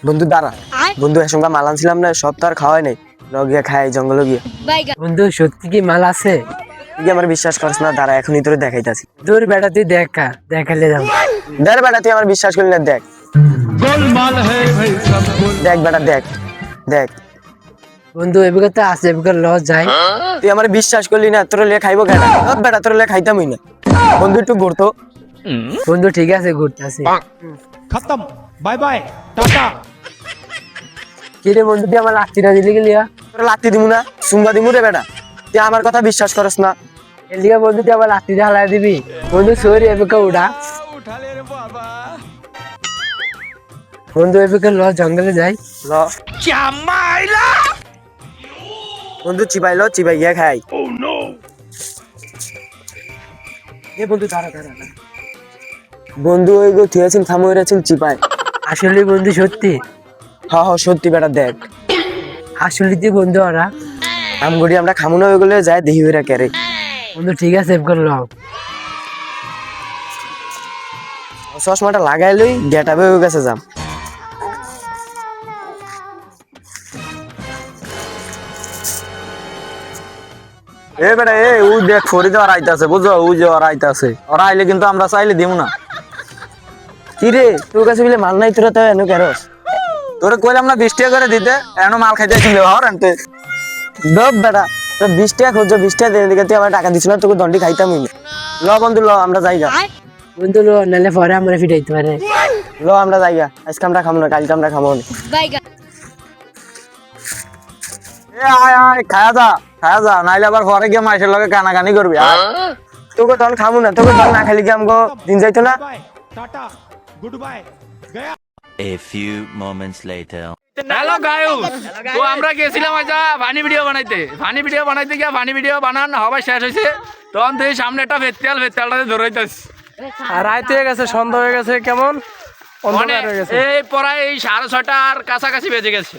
বন্ধু দাঁড়া, বন্ধু এর সঙ্গে মাল আনছিলাম না, সব তো আর খাওয়াই নাই, গিয়ে খাই জঙ্গলে গিয়ে। বন্ধু সত্যি কি মাল আছে? তুই কি আমার বিশ্বাস করিস না? দাঁড়া এখনই তোরে দেখাইতাছি। দূর বেটা তুই দেখালে যাও। দেখ বেটা, তুই আমার বিশ্বাস করলি না, দেখ দেখ বেটা, দেখ দেখ। বন্ধু এবার তো আছে, এবার লস যায়। তুই আমার বিশ্বাস করলি না, তোর লে খাইবো কেন? বেটা তোর লে খাইতামই না। বন্ধু একটু ঘুরতো। বন্ধু ঠিক আছে, ঘুরতে আসি। खत्म बाय बाय टाटा। কিরে বন্ধু তুই আমার লাঠিটা দিলি গেলি? তোর লাত্তি দিমু না, সুঙ্গা দিমু রে বেটা। তুই আমার কথা বিশ্বাস করস না। এলিয়া বন্ধু তুই আমার লাঠিটা হালাই দিবি? বন্ধু সরি এবার উঠা। বন্ধু এবার লস জঙ্গলে যাই। ল বন্ধু চিবাইলো, চিবাইয়া খাই। এ বন্ধু দাঁড়া দাঁড়া দাঁড়া। বন্ধু ওই গো তুই আছেন, থামো আছেন চিপাই। আসলে বন্ধু সত্যি? হ্যাঁ হ্যাঁ সত্যি বেটা, দেখ আসলে তুই বন্ধু ওরা? আমগুড়ি আমরা খামু না, ওইগুলো যায় দেহি বেরা কেরে। বন্ধু ঠিক আছে এবার লও। চশমাটা লাগাইলই গেটাবে হয়ে গেছে যাম। এ বেটা এ ও দেখ ফরিদ আর আইতাছে, বুঝছো? ও যে আর আইতাছে, ওরা আইলে কিন্তু আমরা চাইলে দিব না। কি রে তোর কাছে বলে মাল নাই, তোরা তো এনে কেরস? তোরে কইলাম না 20 টাকা করে দিতে, এনো মাল খাইতে ছিল হর আনতে। দব বেটা, তোর 20 টাকা খোঁজো, 20 টাকা দিয়ে দিকে তুই আমার টাকা দিছিল না, তোকে দণ্ডি খাইতামই না। ল বন্ধু ল আমরা যাইগা। বন্ধু লো, নাহলে পরে আমরা ফিটাইতে পারে। ল আমরা যাইগা, আজকে আমরা খামো না, কালকে আমরা খামো না। এ আয় আয় খায়া যা নাইলে আবার পরে গিয়ে মাইসের লগে কানাকানি করবি। আয়। তোকে তখন খামো না, তোকে তখন না খালি কি আমগো দিন যাইতো না। बाय टाटा गुड बाय गया। A few moments later. Hello guys, তো আমরা গেছিলাম আজ ফানি ভিডিও বানাইতে গিয়ে ফানি ভিডিও বানান হবার শেষ হয়েছে, তখন থেকে সামনে একটা ভেত্তালটাতে ধরাইতেছি। রাত হয়ে গেছে, সন্ধ্যা হয়ে গেছে, কেমন অন্ধকার হয়ে গেছে। এই প্রায় এই 6:30 কাছাকাছি বেজে গেছে।